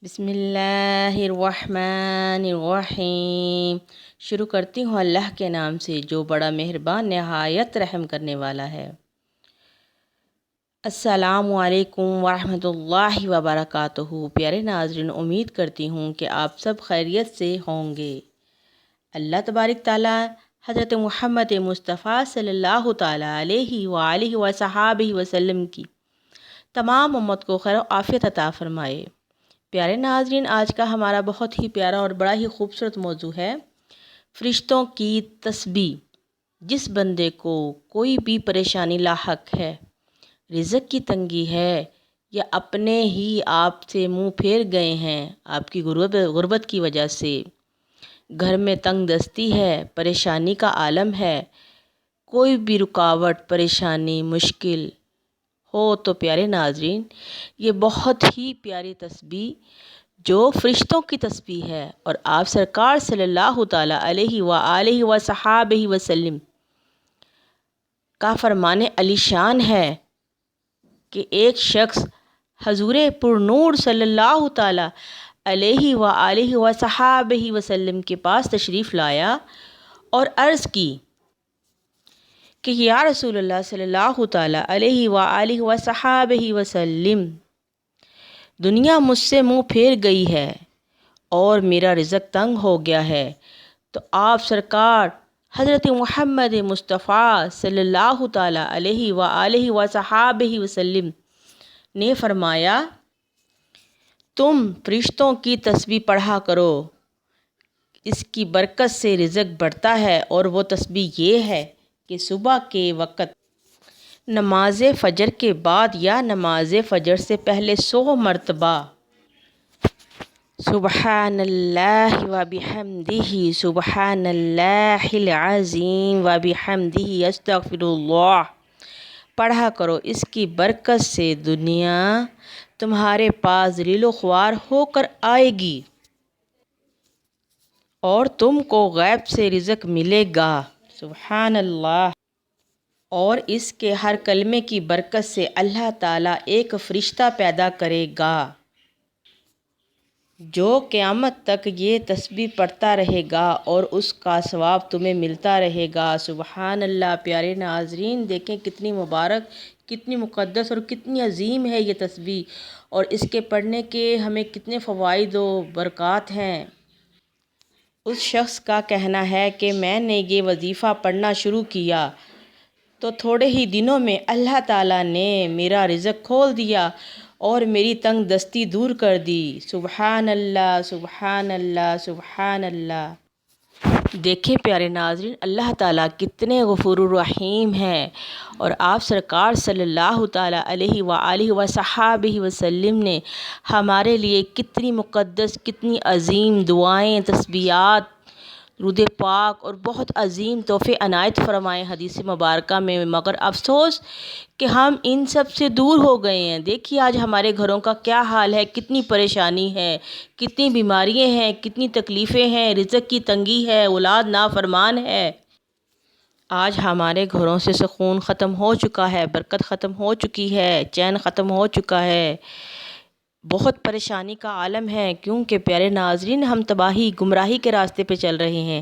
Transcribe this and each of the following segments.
بسم اللہ الرحمن الرحیم۔ شروع کرتی ہوں اللہ کے نام سے جو بڑا مہربان نہایت رحم کرنے والا ہے۔ السلام علیکم ورحمۃ اللہ وبرکاتہ۔ پیارے ناظرین، امید کرتی ہوں کہ آپ سب خیریت سے ہوں گے۔ اللہ تبارک تعالیٰ حضرت محمد مصطفیٰ صلی اللہ تعالیٰ علیہ وآلہ وصحابہ وسلم کی تمام امت کو خیر و عافیت عطا فرمائے۔ پیارے ناظرین، آج کا ہمارا بہت ہی پیارا اور بڑا ہی خوبصورت موضوع ہے فرشتوں کی تسبیح۔ جس بندے کو کوئی بھی پریشانی لاحق ہے، رزق کی تنگی ہے، یا اپنے ہی آپ سے منہ پھیر گئے ہیں آپ کی غربت کی وجہ سے، گھر میں تنگ دستی ہے، پریشانی کا عالم ہے، کوئی بھی رکاوٹ، پریشانی، مشکل ہو تو پیارے ناظرین، یہ بہت ہی پیاری تسبیح جو فرشتوں کی تسبیح ہے، اور آپ سرکار صلی اللہ تعالیٰ علیہ وآلہ وصحابہ وسلم کا فرمان علی شان ہے کہ ایک شخص حضور پر نور صلی اللہ تعالیٰ علیہ وآلہ وصحابہ وسلم کے پاس تشریف لایا اور عرض کی کہ یا رسول اللہ صلی اللہ تعالیٰ علیہ وآلہ وصحابہ وسلم، دنیا مجھ سے منہ پھیر گئی ہے اور میرا رزق تنگ ہو گیا ہے۔ تو آپ سرکار حضرت محمد مصطفیٰ صلی اللہ تعالیٰ علیہ وآلہ وصحابہ وسلم نے فرمایا، تم فرشتوں کی تسبیح پڑھا کرو، اس کی برکت سے رزق بڑھتا ہے۔ اور وہ تسبیح یہ ہے کہ صبح کے وقت نماز فجر کے بعد یا نماز فجر سے پہلے 100 مرتبہ سبحان اللہ وبحمدہ، سبحان اللہ العظیم وبحمدہ، استغفر اللہ پڑھا کرو۔ اس کی برکت سے دنیا تمہارے پاس ذلیل و خوار ہو کر آئے گی اور تم کو غیب سے رزق ملے گا۔ سبحان اللہ۔ اور اس کے ہر کلمے کی برکت سے اللہ تعالیٰ ایک فرشتہ پیدا کرے گا جو قیامت تک یہ تسبیح پڑھتا رہے گا اور اس کا ثواب تمہیں ملتا رہے گا۔ سبحان اللہ۔ پیارے ناظرین، دیکھیں کتنی مبارک، کتنی مقدس اور کتنی عظیم ہے یہ تسبیح، اور اس کے پڑھنے کے ہمیں کتنے فوائد و برکات ہیں۔ اس شخص کا کہنا ہے کہ میں نے یہ وظیفہ پڑھنا شروع کیا تو تھوڑے ہی دنوں میں اللہ تعالیٰ نے میرا رزق کھول دیا اور میری تنگ دستی دور کر دی۔ سبحان اللہ، سبحان اللہ، سبحان اللہ۔ دیکھیں پیارے ناظرین، اللہ تعالیٰ کتنے غفور الرحیم ہیں، اور آپ سرکار صلی اللہ تعالیٰ علیہ وآلہ وصحابہ وسلم نے ہمارے لیے کتنی مقدس، کتنی عظیم دعائیں، تسبیحات، درود پاک اور بہت عظیم تحفے عنایت فرمائے حدیث مبارکہ میں، مگر افسوس کہ ہم ان سب سے دور ہو گئے ہیں۔ دیکھیے آج ہمارے گھروں کا کیا حال ہے، کتنی پریشانی ہے، کتنی بیماریاں ہیں، کتنی تکلیفیں ہیں، رزق کی تنگی ہے، اولاد نافرمان ہے۔ آج ہمارے گھروں سے سکون ختم ہو چکا ہے، برکت ختم ہو چکی ہے، چین ختم ہو چکا ہے، بہت پریشانی کا عالم ہے، کیونکہ پیارے ناظرین ہم تباہی، گمراہی کے راستے پہ چل رہے ہیں۔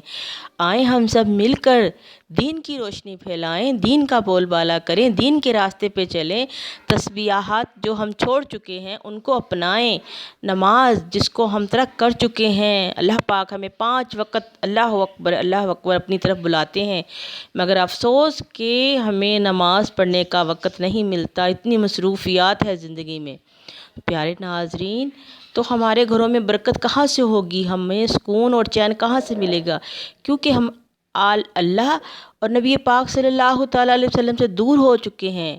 آئیں ہم سب مل کر دین کی روشنی پھیلائیں، دین کا بول بالا کریں، دین کے راستے پہ چلیں، تسبیحات جو ہم چھوڑ چکے ہیں ان کو اپنائیں، نماز جس کو ہم ترک کر چکے ہیں، اللہ پاک ہمیں 5 وقت اللہ اکبر اپنی طرف بلاتے ہیں، مگر افسوس کہ ہمیں نماز پڑھنے کا وقت نہیں ملتا، اتنی مصروفیات ہے زندگی میں۔ پیارے ناظرین، تو ہمارے گھروں میں برکت کہاں سے ہوگی، ہمیں سکون اور چین کہاں سے ملے گا، کیونکہ ہم اللہ اور نبی پاک صلی اللہ تعالیٰ علیہ وسلم سے دور ہو چکے ہیں،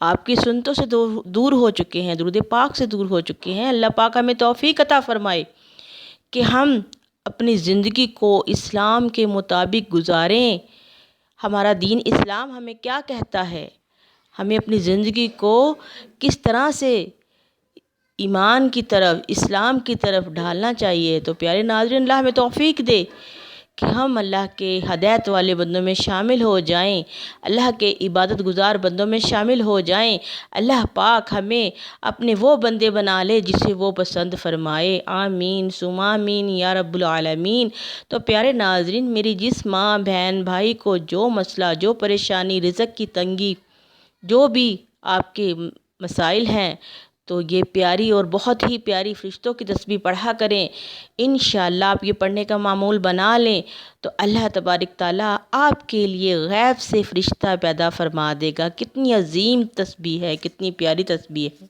آپ کی سنتوں سے دور ہو چکے ہیں، درود پاک سے دور ہو چکے ہیں۔ اللہ پاک ہمیں توفیق عطا فرمائے کہ ہم اپنی زندگی کو اسلام کے مطابق گزاریں۔ ہمارا دین اسلام ہمیں کیا کہتا ہے، ہمیں اپنی زندگی کو کس طرح سے ایمان کی طرف، اسلام کی طرف ڈھالنا چاہیے۔ تو پیارے ناظرین، اللہ ہمیں توفیق دے کہ ہم اللہ کے ہدایت والے بندوں میں شامل ہو جائیں، اللہ کے عبادت گزار بندوں میں شامل ہو جائیں۔ اللہ پاک ہمیں اپنے وہ بندے بنا لے جسے وہ پسند فرمائے، آمین ثم آمین یا رب العالمین۔ تو پیارے ناظرین، میری جس ماں بہن بھائی کو جو مسئلہ، جو پریشانی، رزق کی تنگی، جو بھی آپ کے مسائل ہیں، تو یہ پیاری اور بہت ہی پیاری فرشتوں کی تسبیح پڑھا کریں۔ انشاءاللہ آپ یہ پڑھنے کا معمول بنا لیں تو اللہ تبارک تعالیٰ آپ کے لیے غیب سے فرشتہ پیدا فرما دے گا۔ کتنی عظیم تسبیح ہے، کتنی پیاری تسبیح ہے۔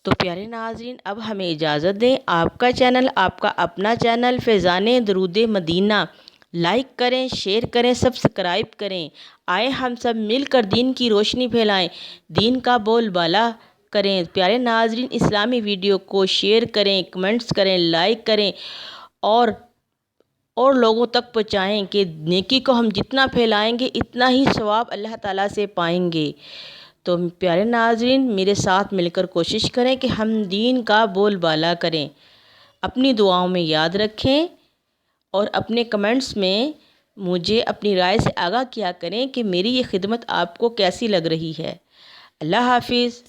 تو پیارے ناظرین، اب ہمیں اجازت دیں۔ آپ کا چینل، آپ کا اپنا چینل فیضان درود مدینہ لائک کریں، شیئر کریں، سبسکرائب کریں۔ آئے ہم سب مل کر دین کی روشنی پھیلائیں، دین کا بول بالا کریں۔ پیارے ناظرین، اسلامی ویڈیو کو شیئر کریں، کمنٹس کریں، لائک کریں اور لوگوں تک پہنچائیں کہ نیکی کو ہم جتنا پھیلائیں گے اتنا ہی ثواب اللہ تعالیٰ سے پائیں گے۔ تو پیارے ناظرین، میرے ساتھ مل کر کوشش کریں کہ ہم دین کا بول بالا کریں۔ اپنی دعاؤں میں یاد رکھیں اور اپنے کمنٹس میں مجھے اپنی رائے سے آگاہ کیا کریں کہ میری یہ خدمت آپ کو کیسی لگ رہی ہے۔ اللہ حافظ۔